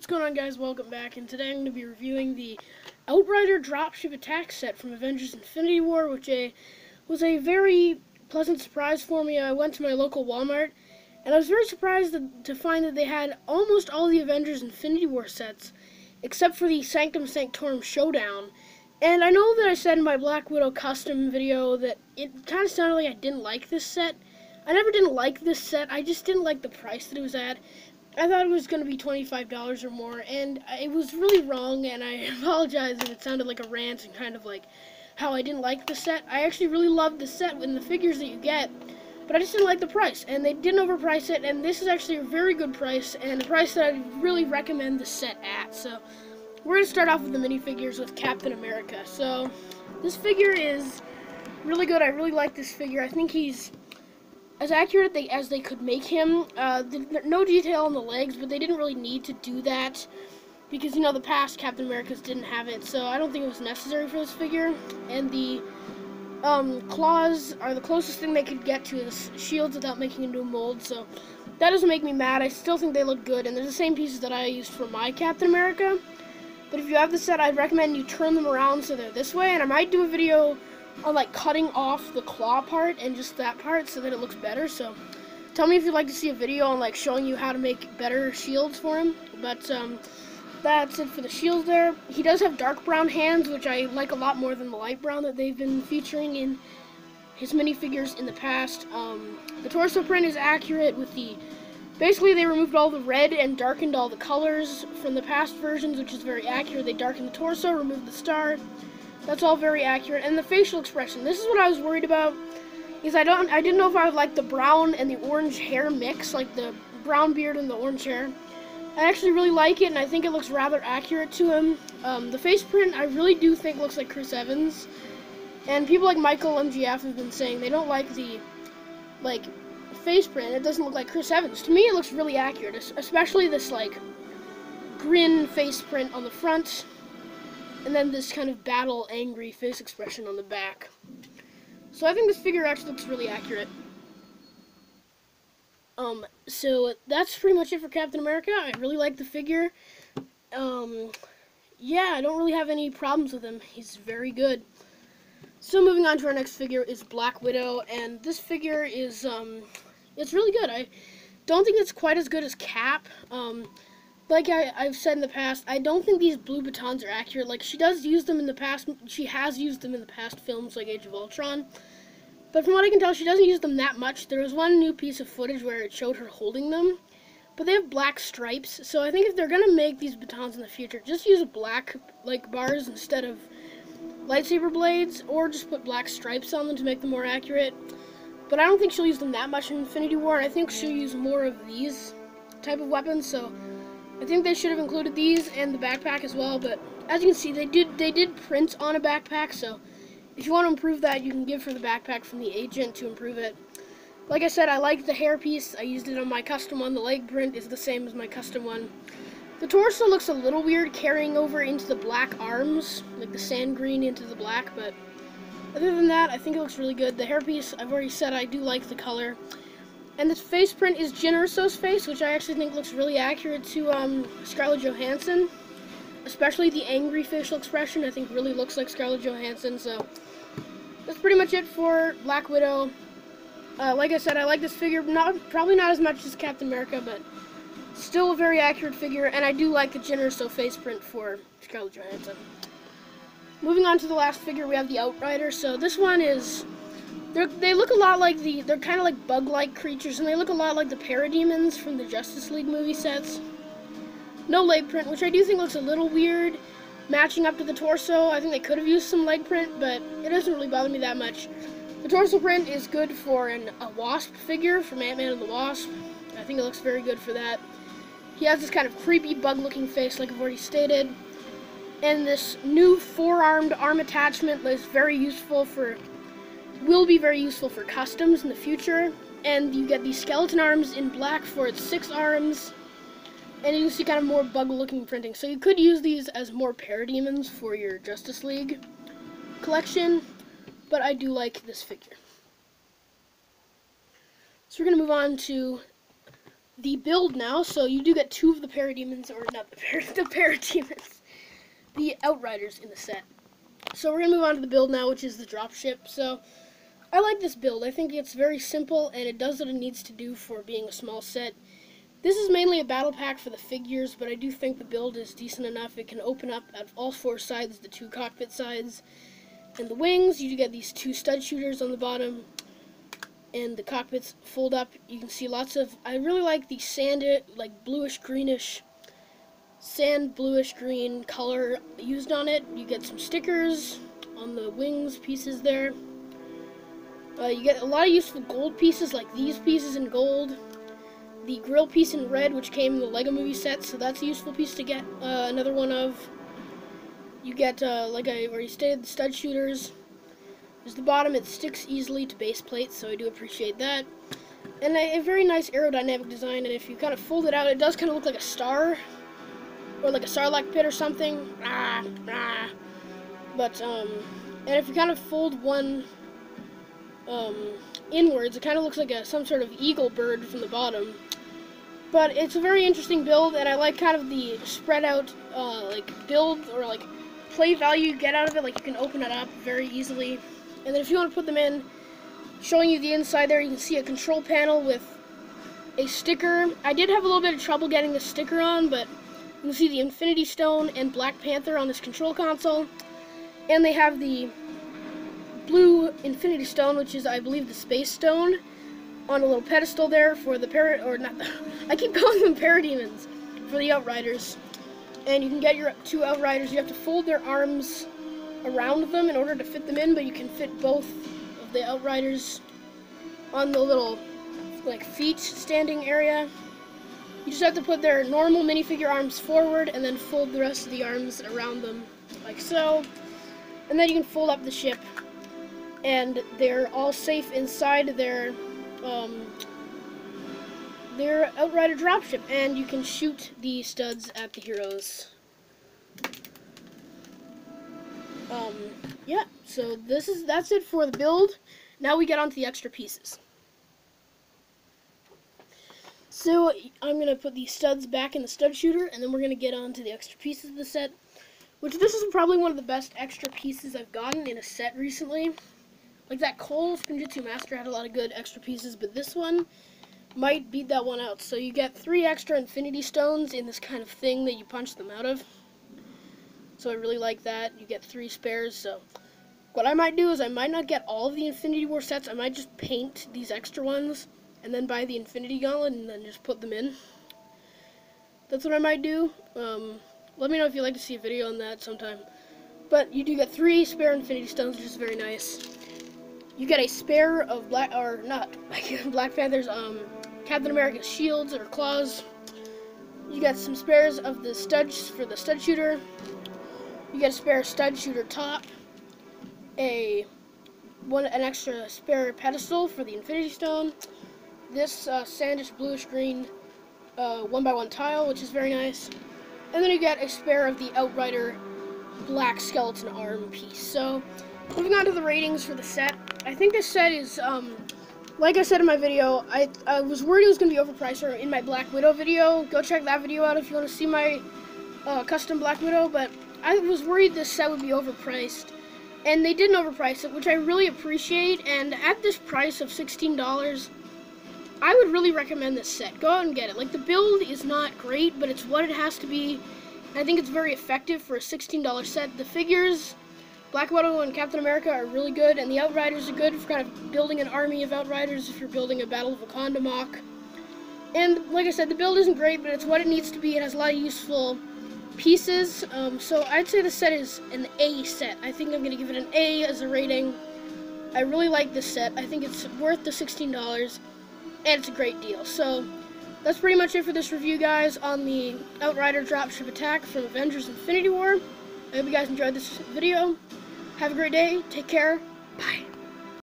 What's going on, guys? Welcome back, and today I'm going to be reviewing the Outrider dropship attack set from Avengers Infinity War, which was a very pleasant surprise for me. I went to my local Walmart, and I was very surprised to find that they had almost all the Avengers Infinity War sets, except for the Sanctum Sanctorum Showdown. And I know that I said in my Black Widow custom video that it kind of sounded like I didn't like this set. I never didn't like this set, I just didn't like the price that it was at. I thought it was going to be $25 or more, and it was really wrong, and I apologize if it sounded like a rant and kind of like how I didn't like the set. I actually really loved the set and the figures that you get, but I just didn't like the price, and they didn't overprice it, and this is actually a very good price, and a price that I really recommend the set at. So we're going to start off with the minifigures with Captain America. So this figure is really good. I really like this figure. I think he's as accurate as they could make him. No detail on the legs, but they didn't really need to do that because, you know, the past Captain Americas didn't have it, so I don't think it was necessary for this figure. And the claws are the closest thing they could get to his shields without making a new mold, so that doesn't make me mad. I still think they look good, and they're the same pieces that I used for my Captain America. But if you have the set, I'd recommend you turn them around so they're this way, and I might do a video on like cutting off the claw part and just that part so that it looks better. So tell me if you'd like to see a video on like showing you how to make better shields for him. But that's it for the shields there. He does have dark brown hands, which I like a lot more than the light brown that they've been featuring in his minifigures in the past. The torso print is accurate with the, basically they removed all the red and darkened all the colors from the past versions, which is very accurate. They darkened the torso, removed the star. That's all very accurate. And the facial expression, this is what I was worried about, is I didn't know if I would like the brown and the orange hair mix, like the brown beard and the orange hair. I actually really like it, and I think it looks rather accurate to him. The face print I really do think looks like Chris Evans, and people like Michael MGF have been saying they don't like the face print. It doesn't look like Chris Evans. To me, it looks really accurate, especially this like grin face print on the front, and then this kind of battle angry face expression on the back. So I think this figure actually looks really accurate. So that's pretty much it for Captain America. I really like the figure. Yeah, I don't really have any problems with him. He's very good. So moving on to our next figure is Black Widow, and this figure is, it's really good. I don't think it's quite as good as Cap. Like I've said in the past, I don't think these blue batons are accurate. Like, she does use them in the past, she has used them in the past films like Age of Ultron. But from what I can tell, she doesn't use them that much. There was one new piece of footage where it showed her holding them. But they have black stripes, so I think if they're going to make these batons in the future, just use black, like, bars instead of lightsaber blades, or just put black stripes on them to make them more accurate. But I don't think she'll use them that much in Infinity War, and I think she'll use more of these type of weapons, so I think they should have included these and the backpack as well. But as you can see, they did print on a backpack, so if you want to improve that, you can give her the backpack from the agent to improve it. Like I said, I like the hair piece. I used it on my custom one. The leg print is the same as my custom one. The torso looks a little weird carrying over into the black arms, like the sand green into the black, but other than that, I think it looks really good. The hairpiece, I've already said I do like the color. And this face print is Jyn Erso's face, which I actually think looks really accurate to Scarlett Johansson. Especially the angry facial expression, I think really looks like Scarlett Johansson. So that's pretty much it for Black Widow. Like I said, I like this figure, probably not as much as Captain America, but still a very accurate figure. And I do like the Jyn Erso face print for Scarlett Johansson. Moving on to the last figure, we have the Outrider. So this one is, they look a lot like they're kind of like bug-like creatures, and they look a lot like the parademons from the Justice League movie sets. No leg print, which I do think looks a little weird, matching up to the torso. I think they could have used some leg print, but it doesn't really bother me that much. The torso print is good for a Wasp figure from Ant-Man and the Wasp. I think it looks very good for that. He has this kind of creepy bug-looking face, like I've already stated. And this new four-armed arm attachment is very useful will be very useful for customs in the future. And you get these skeleton arms in black for its 6 arms. And you see kind of more bug-looking printing. So you could use these as more parademons for your Justice League collection. But I do like this figure. So we're going to move on to the build now. So you do get 2 of the parademons, or not the parademons, the outriders in the set. So we're gonna move on to the build now, which is the dropship. So I like this build. I think it's very simple and it does what it needs to do for being a small set. This is mainly a battle pack for the figures, but I do think the build is decent enough. It can open up at all 4 sides, the 2 cockpit sides, and the wings. You do get these 2 stud shooters on the bottom, and the cockpits fold up. You can see lots of, I really like the sand, like bluish greenish, sand bluish green color used on it. You get some stickers on the wings pieces there. You get a lot of useful gold pieces, like these pieces in gold. The grill piece in red, which came in the Lego Movie set, so that's a useful piece to get another one of. You get, like I already stated, the stud shooters. There's the bottom, it sticks easily to base plates, so I do appreciate that. And a very nice aerodynamic design, and if you kind of fold it out, it does kind of look like a star, or like a Sarlacc pit or something. But, and if you kind of fold one inwards, it kind of looks like some sort of eagle bird from the bottom. But it's a very interesting build, and I like kind of the spread out like build or like play value you get out of it. Like you can open it up very easily, and then if you want to put them in, showing you the inside there, you can see a control panel with a sticker. I did have a little bit of trouble getting the sticker on, but you can see the Infinity Stone and Black Panther on this control console, and they have the blue Infinity Stone, which is, I believe, the Space Stone, on a little pedestal there for the I keep calling them parademons, for the outriders. And you can get your 2 outriders. You have to fold their arms around them in order to fit them in, but you can fit both of the outriders on the little, like, feet standing area. You just have to put their normal minifigure arms forward and then fold the rest of the arms around them, like so. And then you can fold up the ship, and they're all safe inside their outrider dropship, and you can shoot the studs at the heroes. Yeah, so that's it for the build. Now we get on to the extra pieces. So I'm gonna put the studs back in the stud shooter, and then we're gonna get on to the extra pieces of the set, which this is probably one of the best extra pieces I've gotten in a set recently. Like that Cole Spinjitzu Master had a lot of good extra pieces, but this one might beat that one out. So you get 3 extra Infinity Stones in this kind of thing that you punch them out of. So I really like that. You get 3 spares. So what I might do is I might not get all of the Infinity War sets. I might just paint these extra ones and then buy the Infinity Gauntlet and then just put them in. That's what I might do. Let me know if you'd like to see a video on that sometime. But you do get 3 spare Infinity Stones, which is very nice. You get a spare of Black Panther's Captain America's shields or claws. You get some spares of the studs for the stud shooter. You get a spare stud shooter top, an extra spare pedestal for the Infinity Stone. This sandish bluish green 1x1 tile, which is very nice. And then you get a spare of the Outrider black skeleton arm piece. So moving on to the ratings for the set. I think this set is, like I said in my video, I was worried it was going to be overpriced, or in my Black Widow video. Go check that video out if you want to see my custom Black Widow, but I was worried this set would be overpriced. And they didn't overprice it, which I really appreciate, and at this price of $16, I would really recommend this set. Go out and get it. Like, the build is not great, but it's what it has to be. I think it's very effective for a $16 set. The figures, Black Widow and Captain America, are really good, and the Outriders are good for kind of building an army of Outriders if you're building a Battle of Wakanda mock. And like I said, the build isn't great, but it's what it needs to be. It has a lot of useful pieces, so I'd say the set is an A set. I think I'm going to give it an A as a rating. I really like this set. I think it's worth the $16, and it's a great deal. So that's pretty much it for this review, guys, on the Outrider Dropship Attack from Avengers Infinity War. I hope you guys enjoyed this video. Have a great day. Take care. Bye.